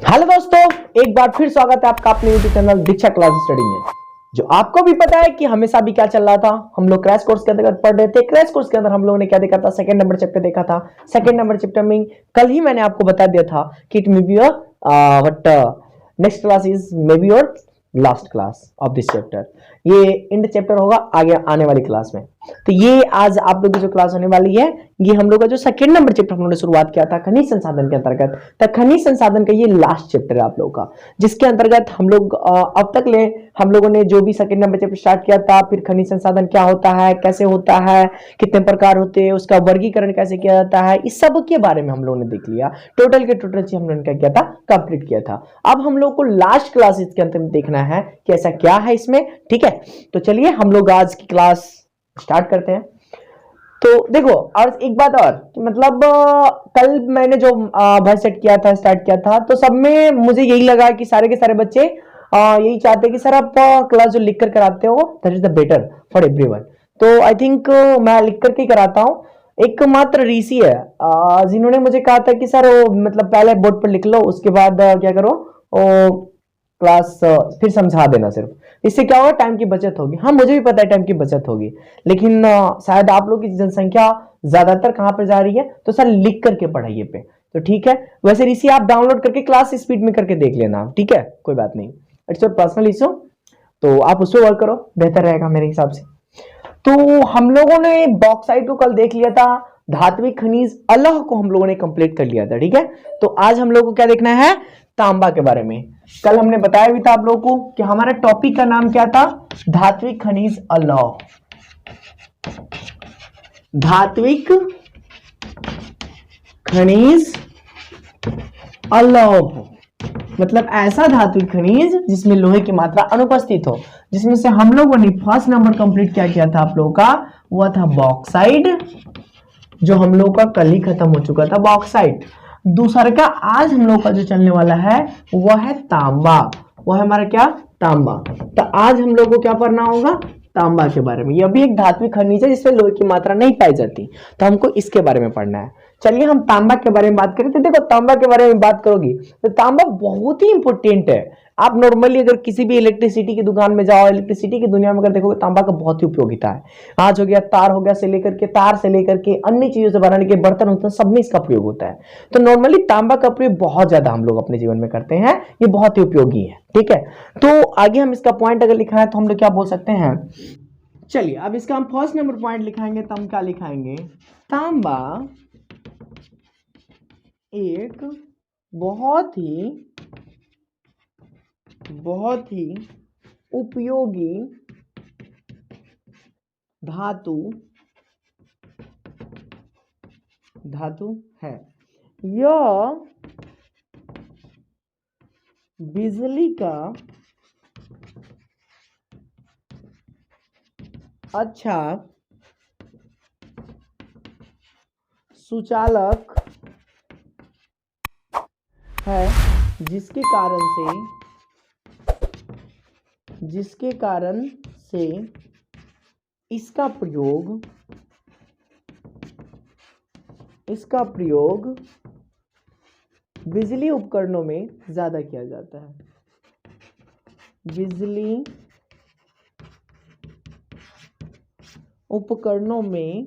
Hello दोस्तों, एक बार फिर स्वागत है आपका अपने यूट्यूब चैनल दीक्षा क्लास स्टडी में। जो आपको भी पता है कि हमेशा भी क्या चल रहा था, हम लोग क्रैश कोर्स के अंतर्गत पढ़ रहे थे। क्रैश कोर्स के अंदर हम लोगों ने क्या देखा था, सेकंड नंबर चैप्टर देखा था। सेकंड नंबर चैप्टर में कल ही मैंने आपको बता दिया था कि it may be but next class is may be your last class of this chapter. ये इंड चैप्टर होगा आगे आने वाली क्लास में। तो ये आज आप लोग की जो क्लास होने वाली है, ये हम लोग का जो सेकंड नंबर चैप्टर हम लोगों ने शुरुआत किया था खनिज संसाधन के अंतर्गत। तो खनिज संसाधन का ये लास्ट चैप्टर है आप लोगों का, जिसके अंतर्गत हम लोग अब तक ले हम लोगों ने जो भी सेकंड नंबर चैप्टर स्टार्ट किया था, फिर खनिज संसाधन क्या होता है, कैसे होता है, कितने प्रकार होते हैं, उसका वर्गीकरण कैसे किया जाता है, इस सब के बारे में हम लोगों ने देख लिया। टोटल के टोटल चीज हम लोगों ने क्या किया था, कंप्लीट किया था। अब हम लोग को लास्ट क्लास इसके अंत में देखना है कि ऐसा क्या है इसमें। ठीक है, तो चलिए हम लोग आज की क्लास स्टार्ट करते हैं। तो देखो, और एक बात और कि मतलब कल मैंने जो वॉइस सेट किया था, स्टार्ट किया था, तो सब में मुझे यही लगा कि सारे के सारे बच्चे यही चाहते हैं कि सर आप क्लास जो लिख कर कराते हो that is the better for everyone. तो आई थिंक मैं लिख करके ही कराता हूँ। एकमात्र ऋषि है जिन्होंने मुझे कहा था कि सर वो मतलब पहले बोर्ड पर लिख लो, उसके बाद क्या करो, क्लास फिर समझा देना सिर्फ। इससे क्या होगा, टाइम की बचत होगी। हाँ, मुझे भी पता है टाइम की बचत होगी, लेकिन शायद आप लोग की जनसंख्या ज्यादातर कहां पर जा रही है, तो सर लिख करके पढ़ाइए पे। तो ठीक है, वैसे ऋषि आप डाउनलोड करके क्लास स्पीड में करके देख लेना, ठीक है, कोई बात नहीं, इट्स योर पर्सनल इशू। तो आप उस पर वर्क करो, बेहतर रहेगा मेरे हिसाब से। तो हम लोगों ने बॉक्साइट को कल देख लिया था, धात्विक खनिज अलह को हम लोगों ने कंप्लीट कर लिया था। ठीक है, तो आज हम लोगों को क्या देखना है, तांबा के बारे में। कल हमने बताया भी था आप लोगों को कि हमारा टॉपिक का नाम क्या था, धात्विक खनिज अलौह। धात्विक खनिज अलौह मतलब ऐसा धात्विक खनिज जिसमें लोहे की मात्रा अनुपस्थित हो। जिसमें से हम लोगों ने फर्स्ट नंबर कंप्लीट क्या किया था आप लोगों का, वह था बॉक्साइट, जो हम लोग का कल ही खत्म हो चुका था बॉक्साइट। दूसरा का आज हम लोग का जो चलने वाला है वह है तांबा। वह है हमारा क्या, तांबा। तो आज हम लोग को क्या पढ़ना होगा, तांबा के बारे में। यह भी एक धात्विक खनिज है जिसमें लोहे की मात्रा नहीं पाई जाती, तो हमको इसके बारे में पढ़ना है। चलिए हम तांबा के बारे में बात करें। तो देखो, तांबा के बारे में बात करोगी तो तांबा बहुत ही इंपॉर्टेंट है। आप नॉर्मली अगर किसी भी इलेक्ट्रिसिटी की दुकान में जाओ, इलेक्ट्रिसिटी की दुनिया में अगर देखोगे, तांबा का बहुत ही उपयोगिता है। आज हो गया, तार हो गया, से लेकर के तार से लेकर के अन्य चीजों से बनाने के बर्तन होते हैं, सब में इसका प्रयोग होता है। तो नॉर्मली तांबा का प्रयोग बहुत ज्यादा हम लोग अपने जीवन में करते हैं, ये बहुत ही उपयोगी है। ठीक है, तो आगे हम इसका पॉइंट अगर लिखा है तो हम लोग क्या बोल सकते हैं। चलिए अब इसका हम फर्स्ट नंबर पॉइंट लिखाएंगे, तो हम क्या लिखाएंगे, तांबा एक बहुत ही उपयोगी धातु है। यह बिजली का अच्छा सुचालक है, जिसके कारण से इसका प्रयोग बिजली उपकरणों में ज्यादा किया जाता है। बिजली उपकरणों में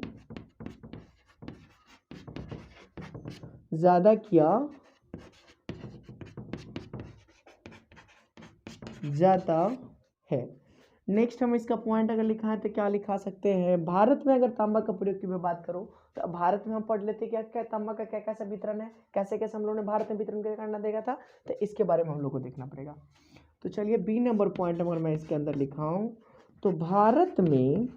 ज्यादा किया जाता है। नेक्स्ट हम इसका पॉइंट अगर लिखा है तो क्या लिखा सकते हैं, भारत में अगर तांबा का प्रयोग की मैं बात करूं तो भारत में हम पढ़ लेते क्या क्या तांबा का क्या कैसा वितरण है, कैसे कैसे हम लोगों ने भारत में वितरण करना देखा था, तो इसके बारे में हम लोग को देखना पड़ेगा। तो चलिए बी नंबर पॉइंट अगर मैं इसके अंदर लिखा हूं तो भारत में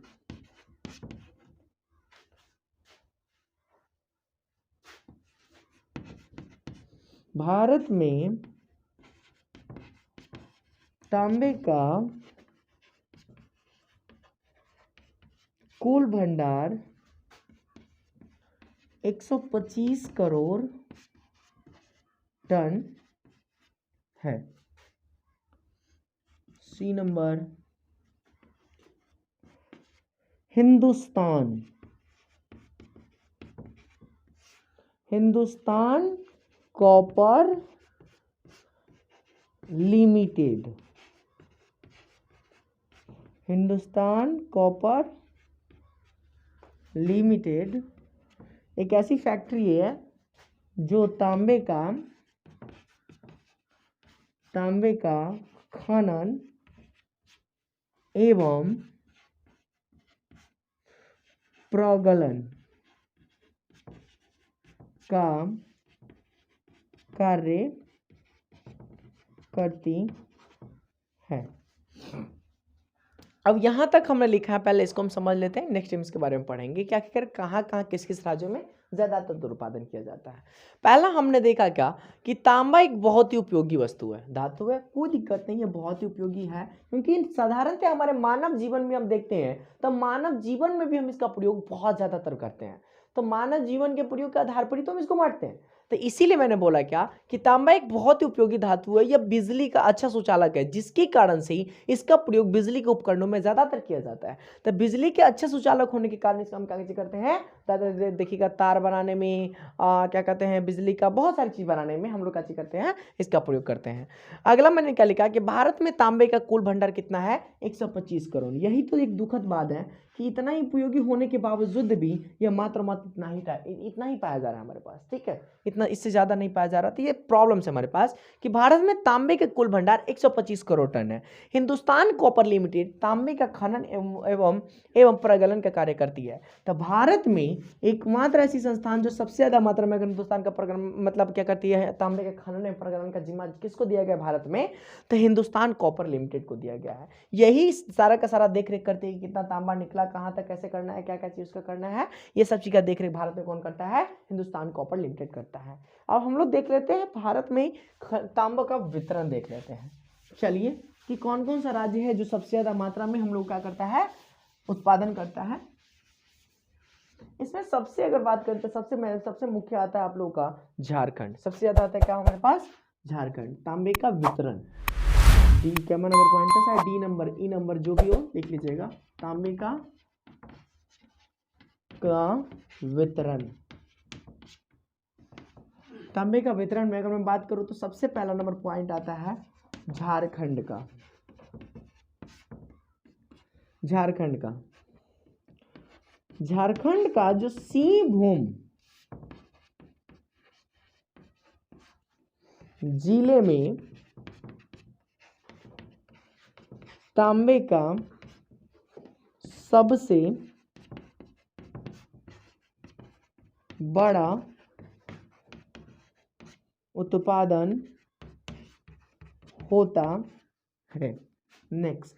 तांबे का कुल भंडार 125 करोड़ टन है। C number, Hindustan Copper Limited, Hindustan Copper Limited एक ऐसी फैक्ट्री है जो तांबे का खनन एवं प्रगलन का कार्य करती है। अब यहां तक हमने लिखा है, पहले इसको हम समझ लेते हैं, नेक्स्ट टाइम इसके बारे में पढ़ेंगे क्या क्या कहाँ कहाँ किस किस राज्यों में ज्यादातर उत्पादन किया जाता है। पहला हमने देखा क्या कि तांबा एक बहुत ही उपयोगी वस्तु है, धातु है, कोई दिक्कत नहीं है, बहुत ही उपयोगी है, क्योंकि साधारणतः हमारे मानव जीवन में हम देखते हैं तो मानव जीवन में भी हम इसका प्रयोग बहुत ज्यादातर करते हैं, तो मानव जीवन के प्रयोग के आधार पर ही तो हम इसको बांटते हैं। तो इसीलिए मैंने बोला क्या कि तांबा एक बहुत ही उपयोगी धातु है, यह बिजली का अच्छा सुचालक है, जिसके कारण से ही इसका प्रयोग बिजली के उपकरणों में ज्यादातर किया जाता है। तो बिजली के अच्छे सुचालक होने के कारण इसका हम क्या करते हैं, देखिएगा तार बनाने में, क्या कहते हैं, बिजली का बहुत सारी चीज बनाने में हम लोग क्या करते हैं, इसका प्रयोग करते हैं। अगला मैंने क्या लिखा कि भारत में तांबे का कुल भंडार कितना है, 125 करोड़। यही तो एक दुखद बात है कि इतना ही उपयोगी होने के बावजूद भी यह मात्र इतना ही पाया जा रहा है हमारे पास, ठीक है, इतना इससे ज्यादा नहीं पाया जा रहा। तो ये प्रॉब्लम है हमारे पास कि भारत में तांबे के कुल भंडार 125 करोड़ टन है। हिंदुस्तान कॉपर लिमिटेड तांबे का खनन एवं प्रगलन का कार्य करती है। तो भारत में एकमात्र ऐसी संस्थान जो सबसे ज्यादा मात्रा में हिंदुस्तान का प्रगलन मतलब क्या करती है, तांबे के खनन एवं प्रगलन का जिम्मा किसको दिया गया भारत में, तो हिंदुस्तान कॉपर लिमिटेड को दिया गया है। यही सारा का सारा देख रेख करती है कि कितना तांबा निकला, कहां तक कैसे करना है, क्या क्या चीज का करना है, ये सब चीज का देख रेख भारत में कौन करता है, हिंदुस्तान कॉपर लिमिटेड करता है। अब हम लोग देख लेते हैं भारत में तांबा का वितरण देख लेते हैं। चलिए कि कौन कौन सा राज्य है जो सबसे ज्यादा मात्रा में हम लोग क्या करता है, उत्पादन करता है। इसमें सबसे अगर बात करते हैं सबसे मुख्य आता है आप लोगों का झारखंड, सबसे ज्यादा आता है क्या हमारे पास, झारखंड। तांबे का वितरण डी क्या नंबर पॉइंट है, डी नंबर ई नंबर जो भी हो लिख लीजिएगा। तांबे का वितरण, तांबे का वितरण में अगर मैं बात करूं तो सबसे पहला नंबर पॉइंट आता है झारखंड का। झारखंड का जो सिंहभूम जिले में तांबे का सबसे बड़ा उत्पादन होता है। नेक्स्ट,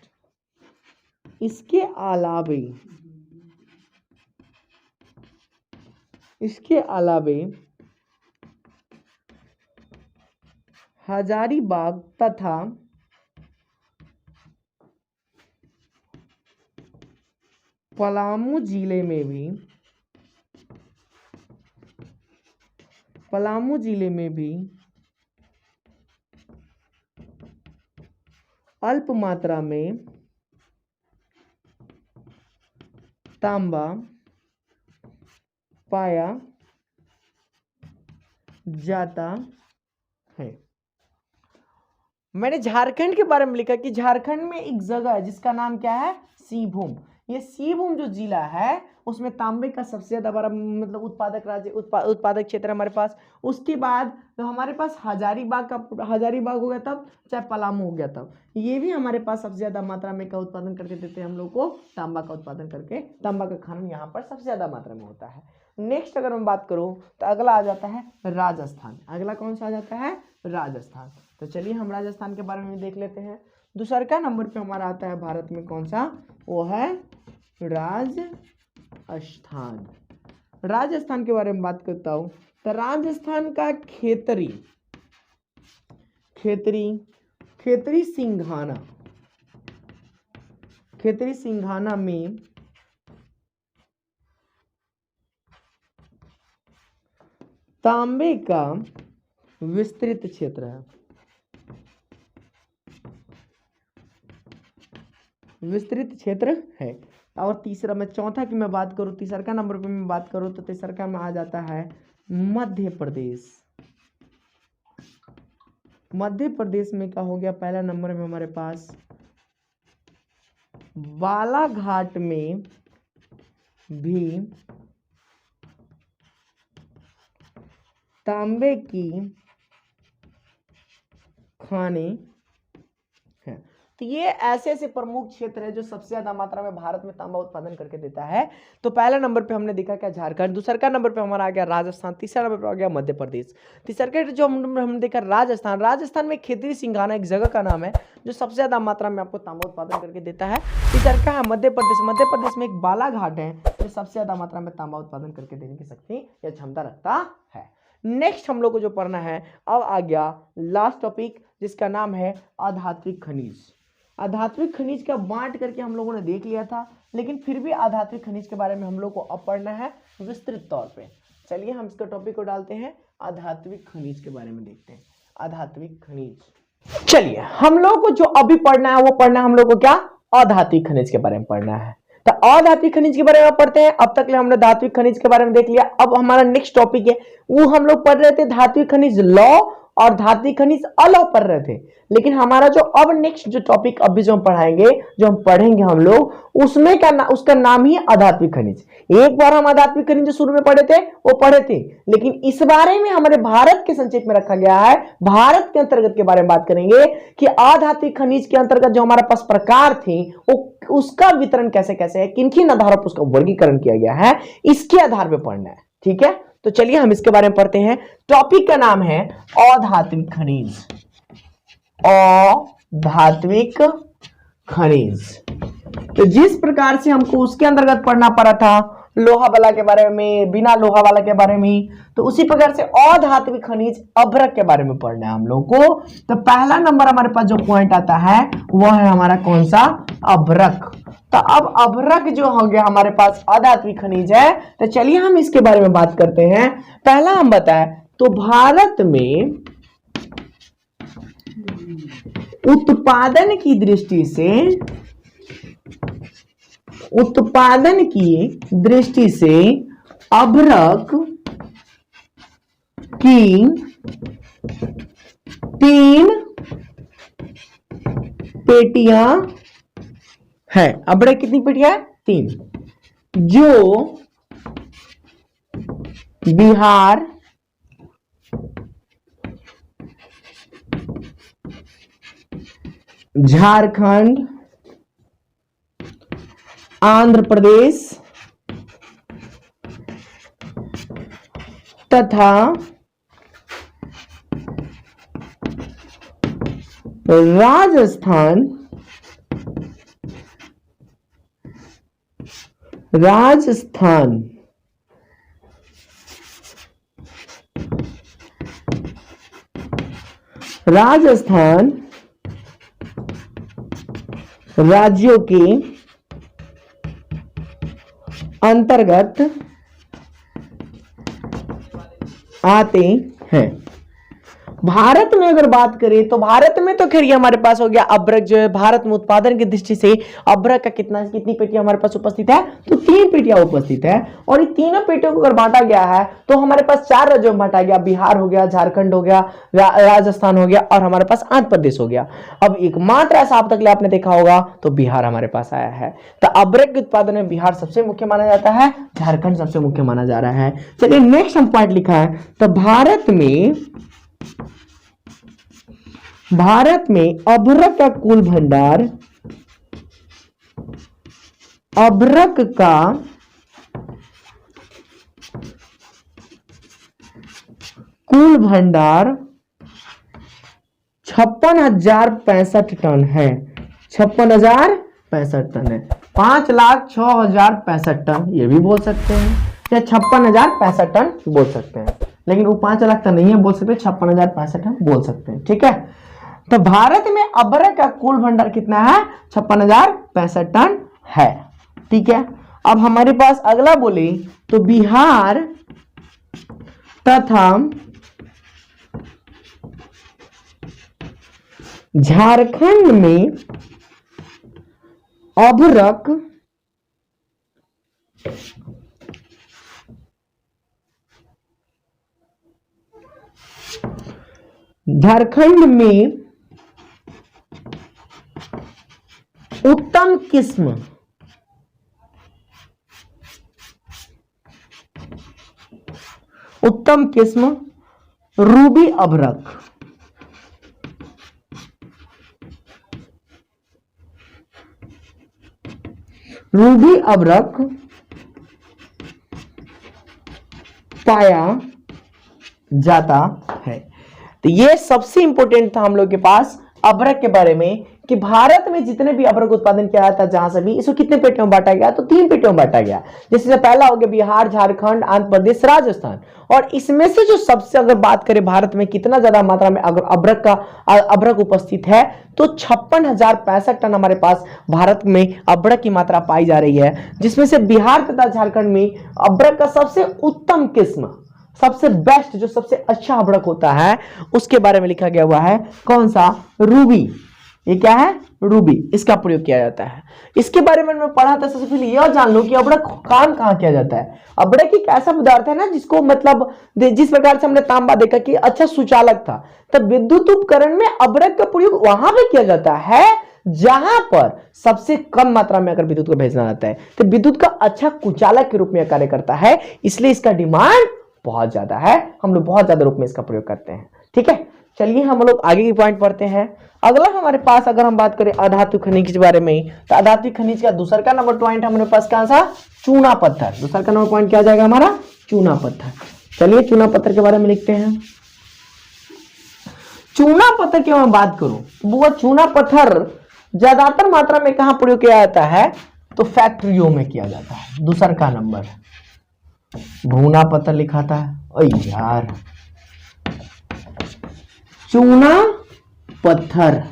इसके अलावे हजारीबाग तथा पलामू जिले में भी अल्प मात्रा में तांबा पाया जाता है। मैंने झारखंड के बारे में लिखा कि झारखंड में एक जगह है जिसका नाम क्या है, सिंहभूम। ये सिंहभूम जो जिला है उसमें तांबे का सबसे ज्यादा बड़ा मतलब उत्पादक राज्य उत्पादक क्षेत्र हमारे पास। उसके बाद तो हमारे पास हजारीबाग हो गया तब, चाहे पलामू हो गया तब, ये भी हमारे पास सबसे ज्यादा मात्रा में का उत्पादन करके देते हैं हम लोग को, तांबा का उत्पादन करके। तांबा का खनन यहाँ पर सबसे ज्यादा मात्रा में होता है। नेक्स्ट अगर मैं बात करूं तो अगला आ जाता है राजस्थान। अगला कौन सा आ जाता है, राजस्थान। तो चलिए हम राजस्थान के बारे में देख लेते हैं। दूसरा नंबर पे हमारा आता है भारत में कौन सा, वो है राजस्थान। राजस्थान के बारे में बात करता हूं तो राजस्थान का खेतरी सिंघाना में तांबे का विस्तृत क्षेत्र है। और तीसरा में चौथा की मैं बात करूं, तीसरा नंबर पे मैं बात करूं तो तीसरा में आ जाता है मध्य प्रदेश। मध्य प्रदेश में क्या हो गया, पहला नंबर में हमारे पास बालाघाट में भी तांबे की खाने हैं। तो ये ऐसे ऐसे प्रमुख क्षेत्र है जो सबसे ज्यादा मात्रा में भारत में तांबा उत्पादन करके देता है। तो पहला नंबर पे हमने देखा क्या, झारखंड। दूसरा नंबर पे हमारा आ गया राजस्थान। तीसरा नंबर पे आ गया मध्य प्रदेश। तीसरा जो हमने देखा राजस्थान। राजस्थान में खेतरी सिंघाना एक जगह का नाम है जो सबसे ज्यादा मात्रा में आपको तांबा उत्पादन करके देता है। तीसरा है मध्य प्रदेश। मध्य प्रदेश में एक बालाघाट है जो सबसे ज्यादा मात्रा में तांबा उत्पादन करके देने की शक्ति या क्षमता रखता है। नेक्स्ट हम लोग को जो पढ़ना है, अब आ गया लास्ट टॉपिक जिसका नाम है आधात्विक खनिज। आधात्विक खनिज का बांट करके हम लोगों ने देख लिया था, लेकिन फिर भी आधात्विक खनिज के बारे में हम लोग को अब पढ़ना है विस्तृत तौर पे। चलिए हम इसका टॉपिक को डालते हैं, आधात्विक खनिज के बारे में देखते हैं। आधात्विक खनिज, चलिए हम लोग को जो अभी पढ़ना है वो पढ़ना है हम लोग को क्या, अधात्विक खनिज के बारे में पढ़ना है। तो अधात्विक खनिज के बारे में पढ़ते हैं। अब तक हमने धात्विक खनिज के बारे में देख लिया। अब हमारा नेक्स्ट टॉपिक है वो हम लोग पढ़ रहे थे धात्विक खनिज लौ और धात्विक खनिज अलौ पढ़ रहे थे। लेकिन हमारा जो अब नेक्स्ट जो टॉपिक अभी जो हम पढ़ाएंगे, जो हम पढ़ेंगे हम लोग, उसमें उसका नाम ही आधात्विक खनिज। एक बार हम आधात्विक खनिज जो शुरू में पढ़े थे वो पढ़े थे, लेकिन इस बारे में हमारे भारत के संक्षेप में रखा गया है। भारत के अंतर्गत के बारे में बात करेंगे कि आधात्विक खनिज के अंतर्गत जो हमारे पास प्रकार थे वो उसका वितरण कैसे कैसे है, किन किन आधारों पर उसका वर्गीकरण किया गया है, इसके आधार पर पढ़ना है। ठीक है, तो चलिए हम इसके बारे में पढ़ते हैं। टॉपिक का नाम है अधात्विक खनिज। अधात्विक खनिज। तो जिस प्रकार से हमको उसके अंतर्गत पढ़ना पड़ा था लोहा वाला के बारे में, बिना लोहा वाला के बारे में, तो उसी प्रकार से अधात्विक खनिज अभ्रक के बारे में पढ़ना है हम लोग को। तो पहला नंबर हमारे पास जो पॉइंट आता है वह है हमारा कौन सा, अभ्रक। तो अब अभ्रक जो हो गया हमारे पास अधात्विक खनिज है। तो चलिए हम इसके बारे में बात करते हैं। पहला हम बताएं तो भारत में उत्पादन की दृष्टि से अभ्रक की 3 पेटियां है। अभ्रक कितनी पेटियां है, 3, जो बिहार, झारखंड, आंध्र प्रदेश तथा राजस्थान राज्यों के अंतर्गत आते हैं। भारत में अगर बात करें तो भारत में तो खैर हमारे पास हो गया अभ्रक जो है भारत में उत्पादन की दृष्टि से अभ्रक का कितनी पेटियां हमारे पास उपस्थित है, तो 3 पेटियां उपस्थित है। और इन तीनों पेटियों को अगर बांटा गया है तो हमारे पास 4 राज्यों में बांटा गया, बिहार हो गया, झारखंड हो गया, राजस्थान हो गया और हमारे पास आंध्र प्रदेश हो गया। अब एकमात्र ऐसा अब तक आपने देखा होगा तो बिहार हमारे पास आया है। तो अभ्रक के उत्पादन में बिहार सबसे मुख्य माना जाता है, झारखंड सबसे मुख्य माना जा रहा है। चलिए नेक्स्ट हम पॉइंट लिखा है, तो भारत में अभ्रक का कुल भंडार, अभ्रक का कुल भंडार 56,065 टन है। 56,065 टन है। 5,06,065 टन ये भी बोल सकते हैं, या 56,065 टन बोल सकते हैं, लेकिन वो 5 लाख टन नहीं है बोल सकते, 56,065 टन बोल सकते हैं। ठीक है, तो भारत में अभ्रक का कुल भंडार कितना है, 56,065 टन है। ठीक है, अब हमारे पास अगला बोले तो बिहार तथा झारखंड में अभ्रक झारखंड में उत्तम किस्म रूबी अभ्रक। रूबी अभ्रक पाया जाता है। तो ये सबसे इंपॉर्टेंट था हम लोग के पास अभ्रक के बारे में कि भारत में जितने भी अभ्रक उत्पादन किया जाता है जहां से भी, इसको कितने पेटियों में बांटा गया, तो 3 पेटियों में बांटा गया। जैसे पहला हो गया बिहार, झारखंड, आंध्र प्रदेश, राजस्थान। और इसमें से जो सबसे अगर बात करें भारत में कितना ज्यादा मात्रा में अभ्रक उपस्थित है, तो 56,065 टन हमारे पास भारत में अभ्रक की मात्रा पाई जा रही है, जिसमें से बिहार तथा झारखंड में अभ्रक का सबसे उत्तम किस्म, सबसे बेस्ट, जो सबसे अच्छा अभ्रक होता है उसके बारे में लिखा गया हुआ है। कौन सा? रूबी। ये क्या है? रूबी। इसका प्रयोग किया जाता है। इसके बारे में मैं पढ़ा था। सबसे पहले यह जान लो कि अभ्रक काम कहां किया जाता है। अभ्रक एक ऐसा पदार्थ है ना जिसको मतलब जिस प्रकार से हमने तांबा देखा कि अच्छा सुचालक था, तब विद्युत उपकरण में अभ्रक का प्रयोग वहां पे किया जाता है जहां पर सबसे कम मात्रा में अगर विद्युत को भेजना जाता है, तो विद्युत का अच्छा कुचालक के रूप में कार्य करता है। इसलिए इसका डिमांड बहुत ज्यादा है, हम लोग बहुत ज्यादा रूप में इसका प्रयोग करते हैं। ठीक है, चलिए हम लोग आगे की पॉइंट पढ़ते हैं। अगला हमारे पास अगर हम बात करें अधातु खनिज के बारे में, तो अधातु खनिज का दूसरा का नंबर पॉइंट हमारे पास कौन सा? चूना पत्थर। दूसरा का नंबर पॉइंट क्या जाएगा हमारा? चूना पत्थर। चलिए चूना पत्थर के बारे में लिखते हैं। चूना पत्थर की मैं बात करूं, वो चूना पत्थर ज्यादातर मात्रा में कहां प्रयोग किया जाता है? तो फैक्ट्रियों में किया जाता है। दूसरा का नंबर भूना पत्थर लिखा था। ओए यार, चूना पत्थर।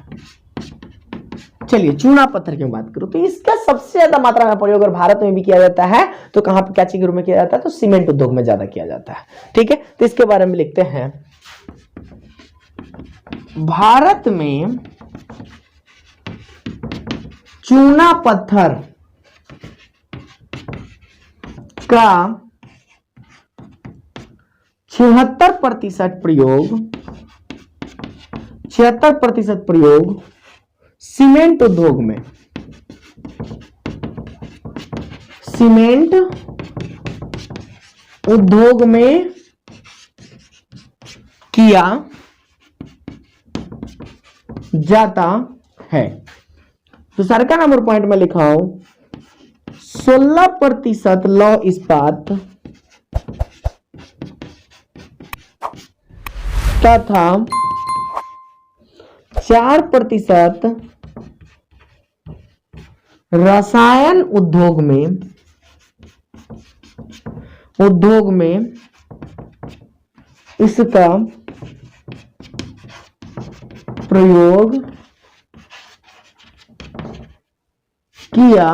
चलिए चूना पत्थर की बात करूं तो इसका सबसे ज्यादा मात्रा में प्रयोग अगर भारत में भी किया जाता है तो कहां पे, क्या चीज के रूप में किया जाता है? तो सीमेंट उद्योग में ज्यादा किया जाता है। ठीक है, तो इसके बारे में लिखते हैं। भारत में चूना पत्थर का 76% प्रयोग सीमेंट उद्योग में, सीमेंट उद्योग में किया जाता है। तो सर का नंबर पॉइंट में लिखा हूं 16% लौह इस्पात तथा 4% रसायन उद्योग में इसका प्रयोग किया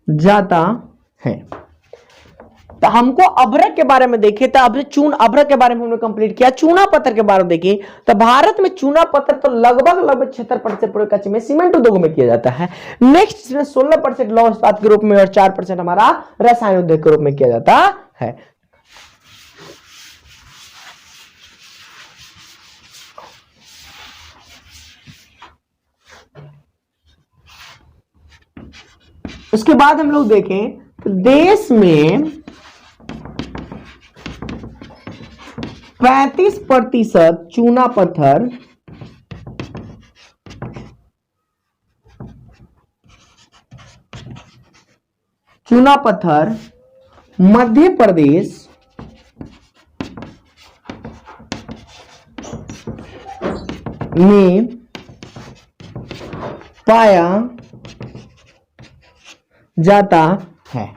जाता है। तो हमको अभ्रक के बारे में देखे तो अभ्रक के बारे में हमने कंप्लीट किया। चूना पत्थर के बारे में देखे तो भारत में चूना पत्थर तो लगभग 76% प्रयोग कच्चे में सीमेंट उद्योग में किया जाता है। नेक्स्ट इसमें 16% लौह इस्पात के रूप में और 4% हमारा रसायन उद्योग के रूप में किया जाता है। उसके बाद हम लोग देखें तो देश में 35% चूना पत्थर मध्य प्रदेश में पाया जाता है।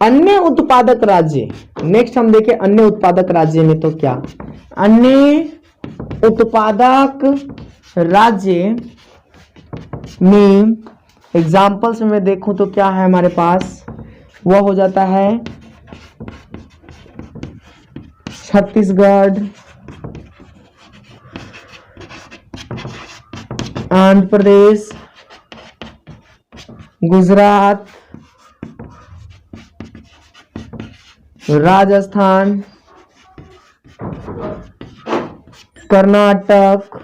अन्य उत्पादक राज्य, नेक्स्ट हम देखें अन्य उत्पादक राज्य में तो क्या, अन्य उत्पादक राज्य में एग्जाम्पल्स में देखूं तो क्या है हमारे पास, वह हो जाता है छत्तीसगढ़, आंध्र प्रदेश, गुजरात, राजस्थान, कर्नाटक,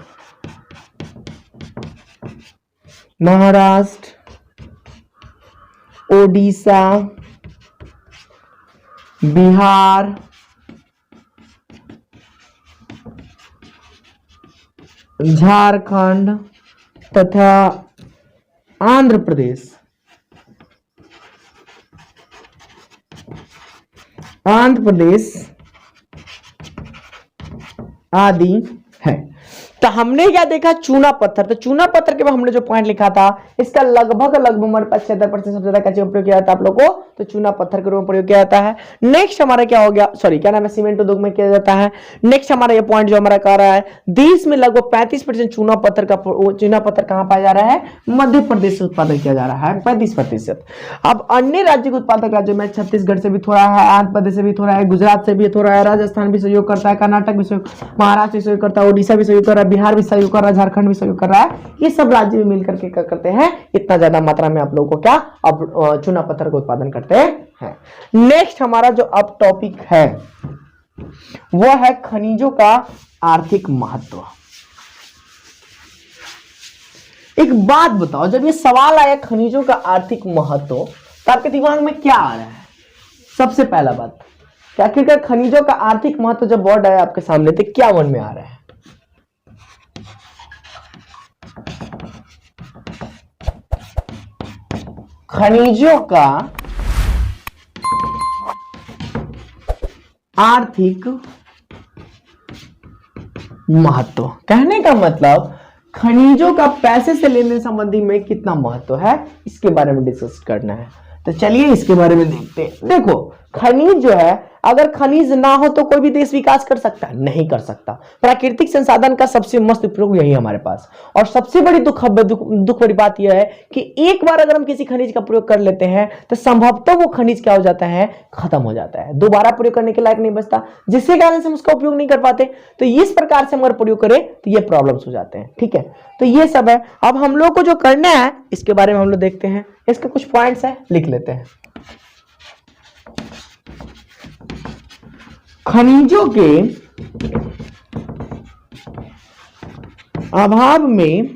महाराष्ट्र, ओडिशा, बिहार, झारखंड तथा आंध्र प्रदेश आदि है। तो हमने क्या देखा, चूना पत्थर। तो चूना पत्थर के बाद हमने जो पॉइंट लिखा था, इसका लगभग हमारे पास 76% सबसे ज्यादा कैसे प्रयोग किया जाता है आप लोग को, तो चूना पत्थर के रूप में प्रयोग किया जाता है। नेक्स्ट हमारा क्या हो गया, सॉरी क्या नाम है, सीमेंट उद्योग में किया जाता है। नेक्स्ट हमारा ये पॉइंट जो हमारा कह रहा है, देश में लगभग 35% चूना पत्थर कहां पाया जा रहा है, मध्य प्रदेश से उत्पादन किया जा रहा है, 35%। अब अन्य राज्य के उत्पादक राज्यों में छत्तीसगढ़ से भी थोड़ा है, आंध्र प्रदेश से भी थोड़ा है, गुजरात से भी थोड़ा है, राजस्थान भी सहयोग करता है, कर्नाटक भी सहयोग, महाराष्ट्र भी सहयोग करता है, ओडिशा भी सहयोग कर रहा है, बिहार भी सहयोग कर रहा है, झारखंड भी सहयोग कर रहा है। ये सब राज्य भी मिलकर के क्या करते हैं, इतना ज्यादा मात्रा में आप लोगों को क्या अब चूना पत्थर का उत्पादन करते हैं। नेक्स्ट हमारा जो अब टॉपिक है वो है खनिजों का आर्थिक महत्व। एक बात बताओ, जब ये सवाल आया खनिजों का आर्थिक महत्व, तो आपके दिमाग में क्या आ रहा है? सबसे पहला बात, आखिरकार खनिजों का आर्थिक महत्व जब वर्ड आया आपके सामने तो क्या मन में आ रहा है? खनिजों का आर्थिक महत्व, कहने का मतलब खनिजों का पैसे से लेने संबंधी में कितना महत्व है, इसके बारे में डिस्कस करना है। तो चलिए इसके बारे में देखते हैं। देखो, खनिज जो है, अगर खनिज ना हो तो कोई भी देश विकास कर सकता है? नहीं कर सकता। प्राकृतिक संसाधन का सबसे मस्त उपयोग यही हमारे पास। और सबसे बड़ी दुख बड़ी बात यह है कि एक बार अगर हम किसी खनिज का प्रयोग कर लेते हैं तो संभवतः वो खनिज क्या हो जाता है, खत्म हो जाता है, दोबारा प्रयोग करने के लायक नहीं बचता, जिसके कारण से हम उसका उपयोग नहीं कर पाते। तो इस प्रकार से हम अगर प्रयोग करें तो ये प्रॉब्लम्स हो जाते हैं। ठीक है, तो ये सब है। अब हम लोग को जो करना है इसके बारे में हम लोग देखते हैं। इसके कुछ पॉइंट्स है, लिख लेते हैं। खनिजों के अभाव में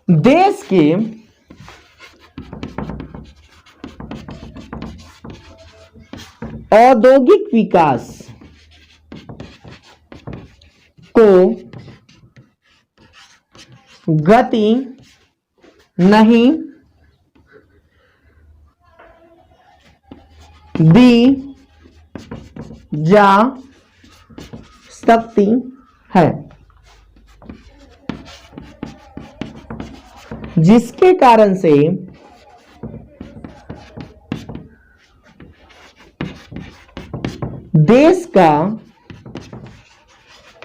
देश के औद्योगिक विकास को गति नहीं दी जा सकती है, जिसके कारण से देश का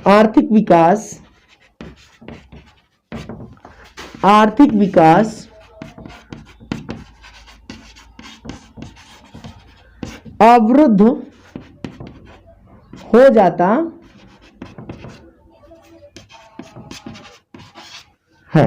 आर्थिक विकास अवरुद्ध हो जाता है।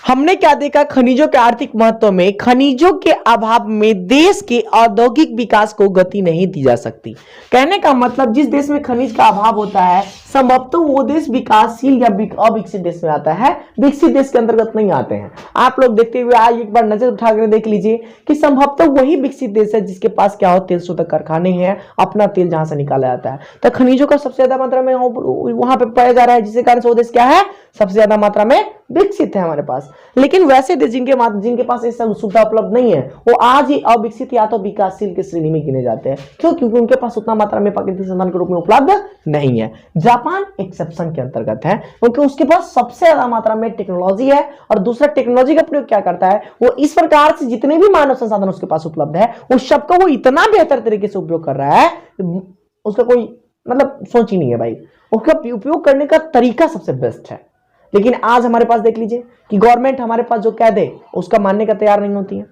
हमने क्या देखा, खनिजों के आर्थिक महत्व में खनिजों के अभाव में देश के औद्योगिक विकास को गति नहीं दी जा सकती। कहने का मतलब जिस देश में खनिज का अभाव होता है संभवतः वो देश विकासशील या अविकसित देश में आता है, विकसित देश के अंतर्गत नहीं आते हैं। आप लोग देखते हुए आज एक बार नजर उठाकर देख लीजिए कि संभवतः वही विकसित देश है जिसके पास क्या हो, तेल शोधक कारखाने हैं, अपना तेल जहां से निकाला जाता है। तो खनिजों का सबसे ज्यादा मात्रा में वहां पे पाया जा रहा है, जिसके कारण से वो देश क्या है, सबसे ज्यादा मात्रा में विकसित है हमारे पास। लेकिन वैसे देश जिनके पास ये सब सुविधा उपलब्ध नहीं है वो आज ही अविकसित या तो विकासशील की श्रेणी में गिने जाते हैं। क्यों? क्योंकि उनके पास उतना मात्रा में प्राकृतिक संसाधन के रूप में उपलब्ध नहीं है। जापान एक्सेप्शन के अंतर्गत है क्योंकि उसके पास सबसे ज्यादा मात्रा में टेक्नोलॉजी है और दूसरा टेक्नोलॉजी का प्रयोग क्या करता है, वो इस प्रकार से जितने भी मानव संसाधन उसके पास उपलब्ध है उस सबका वो इतना बेहतर तरीके से उपयोग कर रहा है, उसका कोई मतलब सोच ही नहीं है भाई। उसका उपयोग करने का तरीका सबसे बेस्ट है। लेकिन आज हमारे पास देख लीजिए कि गवर्नमेंट हमारे पास जो कह दे उसका मानने का तैयार नहीं होती है,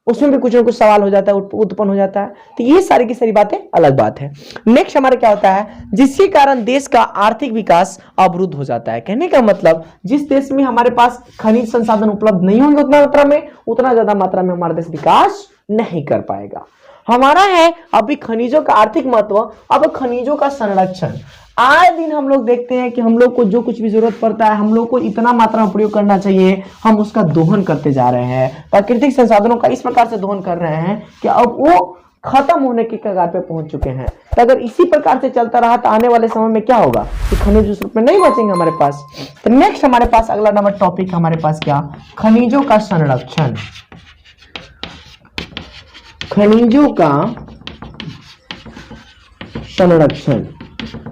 उसमें भी कुछ ना कुछ सवाल हो जाता है, उत्पन्न हो जाता है। तो ये सारी की सारी बातें अलग बात है। नेक्स्ट हमारा क्या होता है, जिसके कारण देश का आर्थिक विकास अवरुद्ध हो जाता है। कहने का मतलब जिस देश में हमारे पास खनिज संसाधन उपलब्ध नहीं होंगे उतना ज्यादा मात्रा में हमारा देश विकास नहीं कर पाएगा। हमारा है अभी खनिजों का आर्थिक महत्व। अब खनिजों का संरक्षण। आए दिन हम लोग देखते हैं कि हम लोग को जो कुछ भी जरूरत पड़ता है हम लोग को इतना मात्रा में प्रयोग करना चाहिए, हम उसका दोहन करते जा रहे हैं, प्राकृतिक संसाधनों का इस प्रकार से दोहन कर रहे हैं कि अब वो खत्म होने की कगार पे पहुंच चुके हैं। तो अगर इसी प्रकार से चलता रहा तो आने वाले समय में क्या होगा कि खनिज उस रूप में नहीं बचेंगे हमारे पास। तो नेक्स्ट हमारे पास अगला नंबर टॉपिक हमारे पास क्या, खनिजों का संरक्षण। खनिजों का संरक्षण।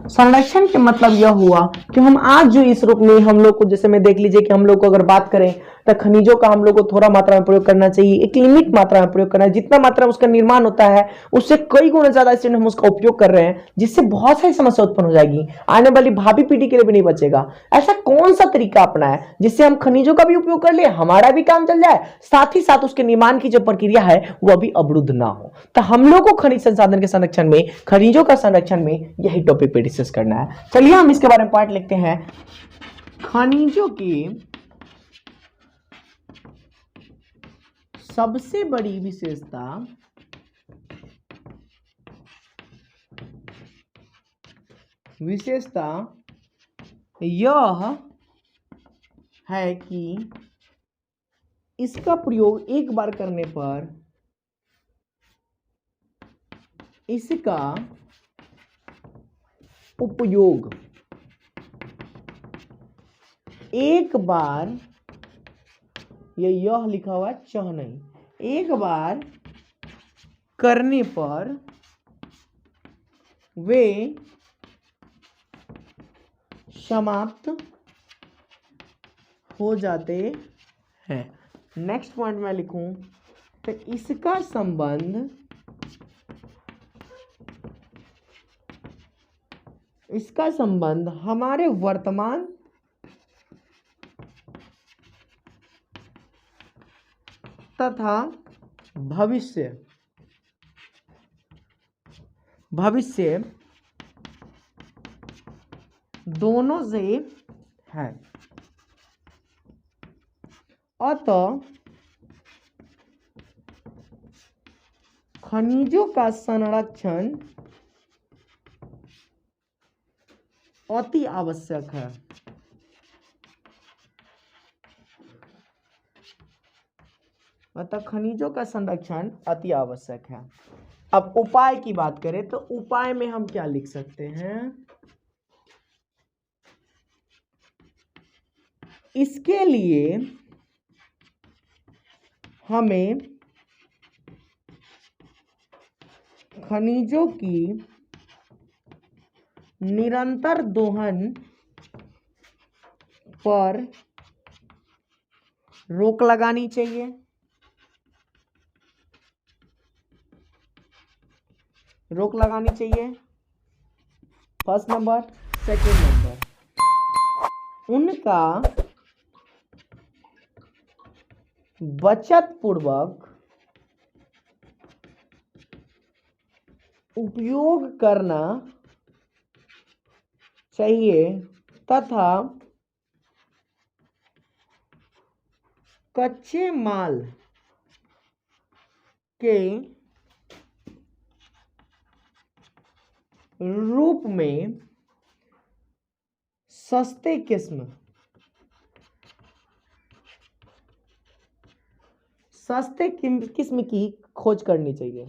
संरक्षण के मतलब यह हुआ कि हम आज जो इस रूप में हम लोग को, जैसे में देख लीजिए कि हम लोग को अगर बात करें तो खनिजों का हम लोग को थोड़ा मात्रा में प्रयोग करना चाहिए, एक लिमिट मात्रा में प्रयोग करना है। जितना मात्रा में उसका निर्माण होता है उससे कई गुना ज्यादा इसलिए हम उसका उपयोग कर रहे हैं, जिससे बहुत सारी समस्या उत्पन्न हो जाएगी, आने वाली भावी पीढ़ी के लिए भी नहीं बचेगा। ऐसा कौन सा तरीका अपना है जिससे हम खनिजों का भी उपयोग कर ले, हमारा भी काम चल जाए, साथ ही साथ उसके निर्माण की जो प्रक्रिया है वह भी अवरुद्ध ना हो। तो हम लोग को खनिज संसाधन के संरक्षण में, खनिजों का संरक्षण में यही टॉपिक पे डिस्कस करना है। चलिए हम इसके बारे में पार्ट लिखते हैं। खनिजों की सबसे बड़ी विशेषता यह है कि इसका प्रयोग एक बार करने पर इसका उपयोग एक बार, यह लिखा हुआ है चह नहीं, एक बार करने पर वे समाप्त हो जाते हैं। नेक्स्ट पॉइंट मैं लिखूं तो इसका संबंध हमारे वर्तमान तथा भविष्य दोनों से है। अतः खनिजों का संरक्षण अति आवश्यक है। अतः खनिजों का संरक्षण अति आवश्यक है। अब उपाय की बात करें तो उपाय में हम क्या लिख सकते हैं, इसके लिए हमें खनिजों की निरंतर दोहन पर रोक लगानी चाहिए। First number. सेकेंड नंबर, उनका बचत पूर्वक उपयोग करना चाहिए तथा कच्चे माल के रूप में सस्ते किस्म की खोज करनी चाहिए।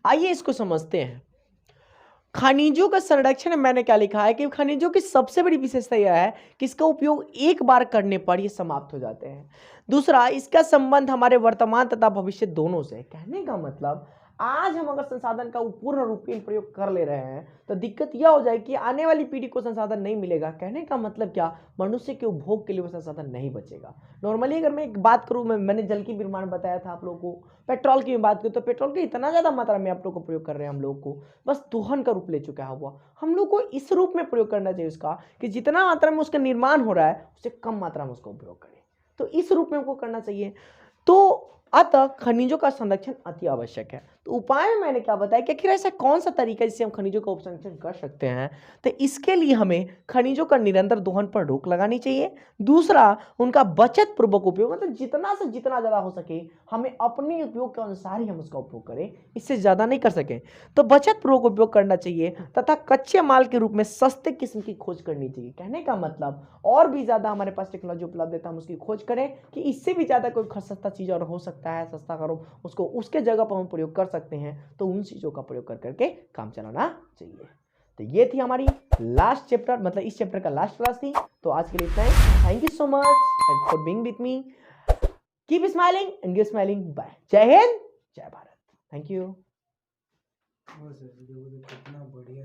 आइए इसको समझते हैं। खनिजों का संरक्षण में मैंने क्या लिखा है कि खनिजों की सबसे बड़ी विशेषता यह है कि इसका उपयोग एक बार करने पर ये समाप्त हो जाते हैं। दूसरा, इसका संबंध हमारे वर्तमान तथा भविष्य दोनों से है। कहने का मतलब आज हम अगर संसाधन का पूर्ण रूपेण प्रयोग कर ले रहे हैं तो दिक्कत यह हो जाएगी कि आने वाली पीढ़ी को संसाधन नहीं मिलेगा। कहने का मतलब क्या, मनुष्य के उपभोग के लिए वो संसाधन नहीं बचेगा। नॉर्मली अगर मैं एक बात करूं, मैंने जल की निर्माण बताया था आप लोगों को, पेट्रोल की बात करूं तो पेट्रोल की इतना ज्यादा मात्रा में आप लोग को प्रयोग कर रहे हैं, हम लोग को बस दोहन का रूप ले चुका है हुआ। हम लोग को इस रूप में प्रयोग करना चाहिए उसका कि जितना मात्रा में उसका निर्माण हो रहा है उससे कम मात्रा में उसका उपयोग करें, तो इस रूप में हमको करना चाहिए। तो अतः खनिजों का संरक्षण अति आवश्यक है। तो उपाय में मैंने क्या बताया कि आखिर ऐसा कौन सा तरीका है जिससे हम खनिजों का संरक्षण कर सकते हैं। तो इसके लिए हमें खनिजों का निरंतर दोहन पर रोक लगानी चाहिए। दूसरा, उनका बचत पूर्वक उपयोग, मतलब जितना से जितना ज्यादा हो सके हमें अपने उपयोग के अनुसार ही हम उसका उपयोग करें, इससे ज्यादा नहीं कर सकें। तो बचत पूर्वक उपयोग करना चाहिए तथा कच्चे माल के रूप में सस्ते किस्म की खोज करनी चाहिए। कहने का मतलब और भी ज्यादा हमारे पास टेक्नोलॉजी उपलब्ध है तो हम उसकी खोज करें कि इससे भी ज्यादा कोई सस्ता चीज और हो सकता है, सस्ता करो उसको, उसके जगह पर हम प्रयोग कर सकते हैं, तो उन चीजों का प्रयोग कर करके काम चलाना चाहिए। तो ये थी हमारी लास्ट चैप्टर, मतलब इस चैप्टर का लास्ट क्लास थी। तो आज के लिए इतना ही। Thank you so much for being with me. Keep smiling and give smiling. Bye. जय हिंद, जय भारत। Thank you. कितना बढ़िया।